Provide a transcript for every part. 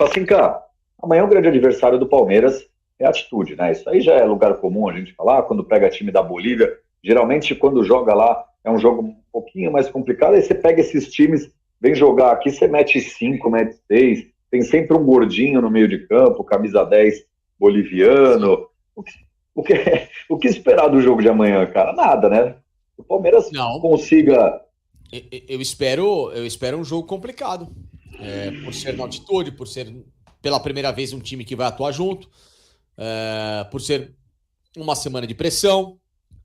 Fala assim, cara, amanhã o grande adversário do Palmeiras é a Atitude, né? Isso aí já é lugar comum a gente falar, quando pega time da Bolívia, geralmente quando joga lá é um jogo um pouquinho mais complicado, aí você pega esses times, vem jogar aqui, você mete 5, mete 6, tem sempre um gordinho no meio de campo, camisa 10 boliviano. O que, o que, o que esperar do jogo de amanhã, cara? Nada, né? O Palmeiras Não, consiga. eu espero um jogo complicado. Por ser na altitude, por ser pela primeira vez um time que vai atuar junto, por ser uma semana de pressão,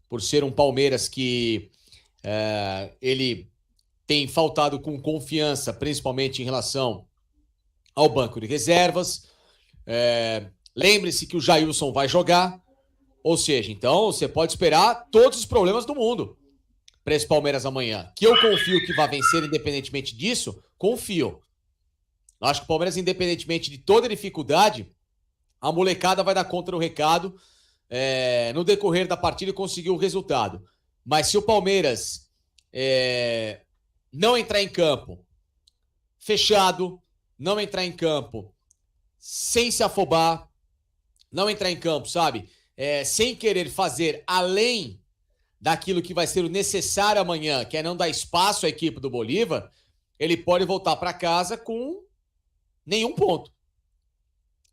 por ser um Palmeiras que ele tem faltado com confiança, principalmente em relação ao banco de reservas. Lembre-se que o Jailson vai jogar, ou seja, então você pode esperar todos os problemas do mundo para esse Palmeiras amanhã. Que eu confio que vai vencer independentemente disso, confio. Acho que o Palmeiras, independentemente de toda dificuldade, a molecada vai dar conta do recado no decorrer da partida e conseguir o resultado. Mas se o Palmeiras não entrar em campo fechado, não entrar em campo sem se afobar, não entrar em campo, sabe? Sem querer fazer além daquilo que vai ser o necessário amanhã, que é não dar espaço à equipe do Bolívar, ele pode voltar para casa com nenhum ponto.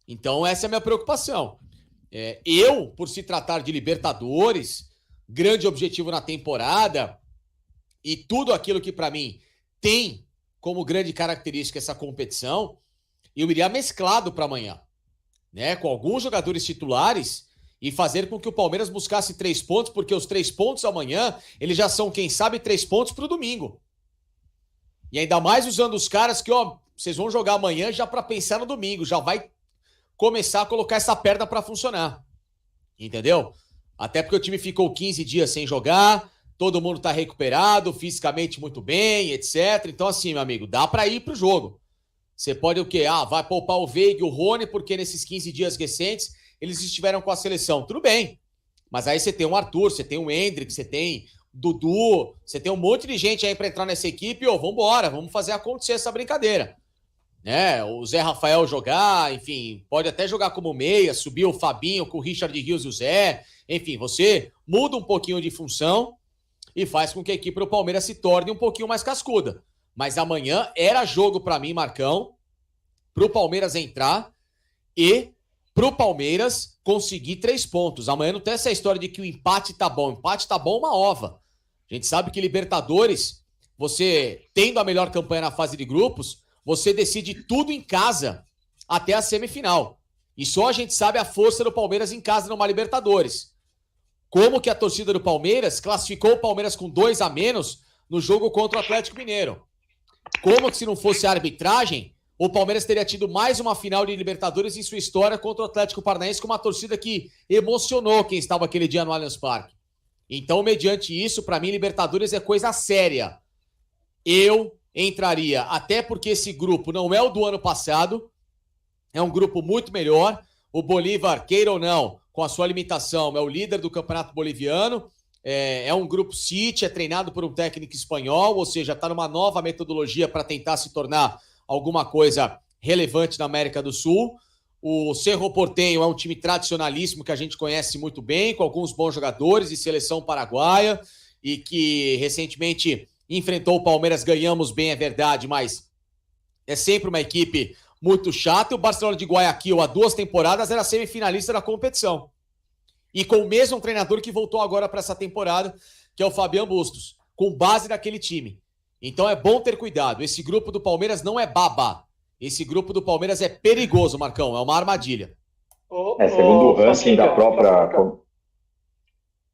Então essa é a minha preocupação. Por se tratar de Libertadores, grande objetivo na temporada, e tudo aquilo que para mim tem como grande característica essa competição, eu iria mesclado para amanhã, né? Com alguns jogadores titulares e fazer com que o Palmeiras buscasse 3 pontos, porque os 3 pontos amanhã, eles já são, quem sabe, 3 pontos para o domingo. E ainda mais usando os caras que, vocês vão jogar amanhã já para pensar no domingo, já vai começar a colocar essa perna para funcionar. Entendeu? Até porque o time ficou 15 dias sem jogar, todo mundo tá recuperado, fisicamente muito bem, etc. Então, assim, meu amigo, dá para ir pro jogo. Você pode o quê? Vai poupar o Veiga e o Rony, porque nesses 15 dias recentes eles estiveram com a seleção. Tudo bem. Mas aí você tem o Arthur, você tem o Endrick, você tem o Dudu, você tem um monte de gente aí para entrar nessa equipe. Vambora, vamos fazer acontecer essa brincadeira. O Zé Rafael jogar, enfim, pode até jogar como meia, subir o Fabinho com o Richard Rios e o Zé. Enfim, você muda um pouquinho de função e faz com que a equipe do Palmeiras se torne um pouquinho mais cascuda. Mas amanhã era jogo para mim, Marcão, pro Palmeiras entrar e pro Palmeiras conseguir 3 pontos. Amanhã não tem essa história de que o empate tá bom. Empate tá bom uma ova. A gente sabe que Libertadores, você tendo a melhor campanha na fase de grupos, você decide tudo em casa até a semifinal. E só a gente sabe a força do Palmeiras em casa numa Libertadores. Como que a torcida do Palmeiras classificou o Palmeiras com 2 a menos no jogo contra o Atlético Mineiro. Como que se não fosse a arbitragem, o Palmeiras teria tido mais uma final de Libertadores em sua história contra o Atlético Paranaense, com uma torcida que emocionou quem estava aquele dia no Allianz Parque. Então, mediante isso, para mim, Libertadores é coisa séria. Eu entraria, até porque esse grupo não é o do ano passado, é um grupo muito melhor. O Bolívar, queira ou não, com a sua limitação, é o líder do Campeonato Boliviano, é um grupo City, é treinado por um técnico espanhol, ou seja, está numa nova metodologia para tentar se tornar alguma coisa relevante na América do Sul. O Cerro Porteño é um time tradicionalíssimo que a gente conhece muito bem, com alguns bons jogadores de seleção paraguaia, e que recentemente enfrentou o Palmeiras, ganhamos bem, é verdade, mas é sempre uma equipe muito chata. E o Barcelona de Guayaquil, há 2 temporadas, era semifinalista da competição. E com o mesmo treinador que voltou agora para essa temporada, que é o Fabian Bustos, com base naquele time. Então é bom ter cuidado. Esse grupo do Palmeiras não é baba. Esse grupo do Palmeiras é perigoso, Marcão. É uma armadilha. Segundo o ranking da própria...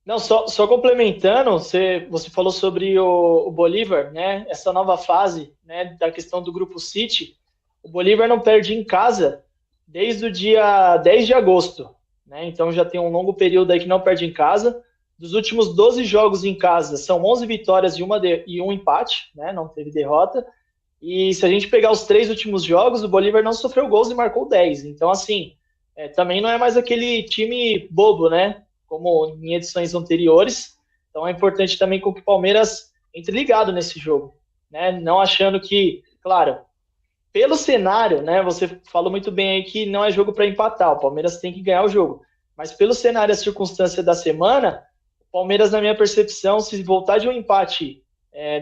Não, só complementando, você falou sobre o Bolívar, né? Essa nova fase, né, da questão do Grupo City. O Bolívar não perde em casa desde o dia 10 de agosto. Né? Então já tem um longo período aí que não perde em casa. Dos últimos 12 jogos em casa, são 11 vitórias e um empate, né? Não teve derrota. E se a gente pegar os 3 últimos jogos, o Bolívar não sofreu gols e marcou 10. Então, assim, também não é mais aquele time bobo, né? Como em edições anteriores. Então é importante também que o Palmeiras entre ligado nesse jogo. Né? Não achando que, claro, pelo cenário, né? Você falou muito bem aí que não é jogo para empatar, o Palmeiras tem que ganhar o jogo. Mas pelo cenário e a circunstância da semana, o Palmeiras, na minha percepção, se voltar de um empate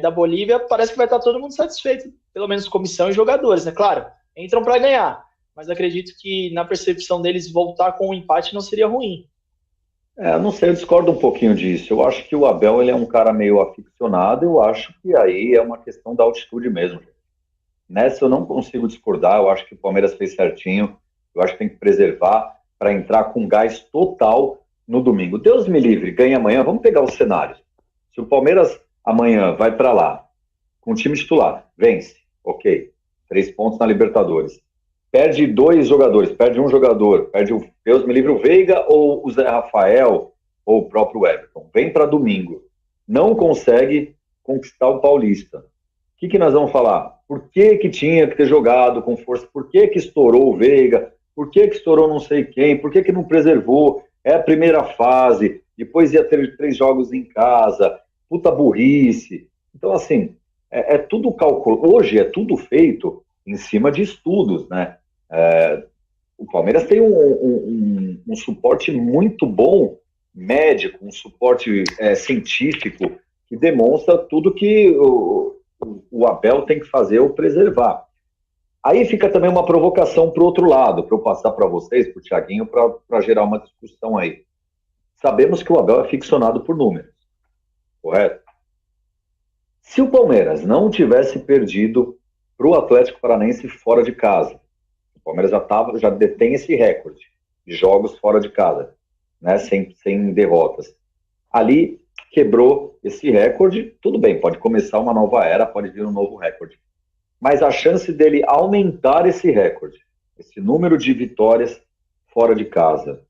da Bolívia, parece que vai estar todo mundo satisfeito, pelo menos comissão e jogadores, né? Claro, entram para ganhar, mas acredito que na percepção deles voltar com um empate não seria ruim. Eu não sei, eu discordo um pouquinho disso. Eu acho que o Abel ele é um cara meio aficionado, eu acho que aí é uma questão da altitude mesmo. Nessa eu não consigo discordar, eu acho que o Palmeiras fez certinho, eu acho que tem que preservar para entrar com gás total no domingo. Deus me livre, ganha amanhã, vamos pegar o cenário. Se o Palmeiras amanhã vai para lá, com o time titular, vence, ok, 3 pontos na Libertadores. Perde 2 jogadores, perde um jogador, perde o, Deus me livre, o Veiga ou o Zé Rafael ou o próprio Everton. Vem para domingo, não consegue conquistar o Paulista. O que nós vamos falar? Por que tinha que ter jogado com força? Por que estourou o Veiga? Por que estourou não sei quem? Por que não preservou? É a primeira fase, depois ia ter 3 jogos em casa, puta burrice. Então, assim, é tudo cálculo. Hoje é tudo feito em cima de estudos, né? O Palmeiras tem um suporte muito bom, médico, um suporte científico, que demonstra tudo que o Abel tem que fazer ou preservar. Aí fica também uma provocação para o outro lado, para eu passar para vocês, para o Thiaguinho, para gerar uma discussão aí. Sabemos que o Abel é ficcionado por números, correto? Se o Palmeiras não tivesse perdido para o Atlético Paranaense fora de casa, o Palmeiras já detém esse recorde de jogos fora de casa, né, sem derrotas. Ali quebrou esse recorde, tudo bem, pode começar uma nova era, pode vir um novo recorde. Mas a chance dele aumentar esse recorde, esse número de vitórias fora de casa,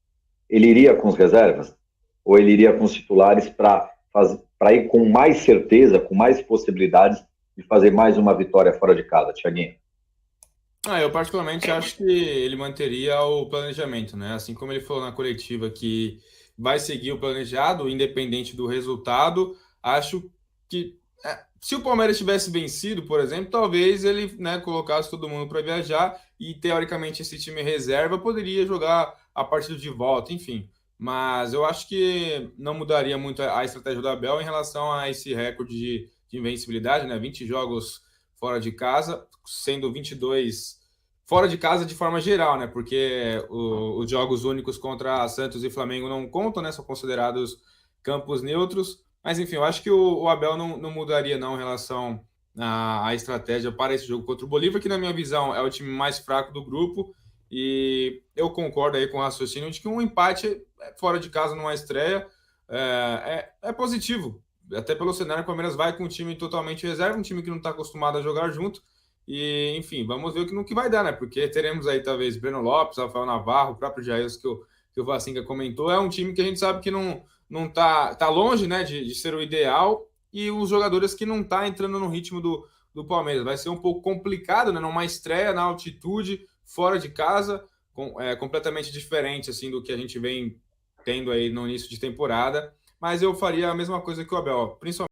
ele iria com os reservas? Ou ele iria com os titulares para ir com mais certeza, com mais possibilidades de fazer mais uma vitória fora de casa, Thiaguinho? Eu particularmente acho que ele manteria o planejamento, né? Assim como ele falou na coletiva que vai seguir o planejado, independente do resultado, acho que se o Palmeiras tivesse vencido, por exemplo, talvez ele, né, colocasse todo mundo para viajar e, teoricamente, esse time reserva poderia jogar a partida de volta, enfim. Mas eu acho que não mudaria muito a estratégia do Abel em relação a esse recorde de invencibilidade, né? 20 jogos fora de casa, sendo 22 fora de casa de forma geral, né? Porque os jogos únicos contra Santos e Flamengo não contam, né? São considerados campos neutros. Mas, enfim, eu acho que o Abel não mudaria, não, em relação à estratégia para esse jogo contra o Bolívar, que, na minha visão, é o time mais fraco do grupo. E eu concordo aí com o raciocínio de que um empate fora de casa numa estreia é positivo. Até pelo cenário, o Palmeiras vai com um time totalmente reserva, um time que não está acostumado a jogar junto. E, enfim, vamos ver o que vai dar, né? Porque teremos aí, talvez, Breno Lopes, Rafael Navarro, o próprio Jair, que o Vacinga comentou. É um time que a gente sabe que não tá longe, né, de ser o ideal, e os jogadores que não tá entrando no ritmo do Palmeiras. Vai ser um pouco complicado, né, numa estreia na altitude, fora de casa, completamente diferente assim do que a gente vem tendo aí no início de temporada, mas eu faria a mesma coisa que o Abel, principalmente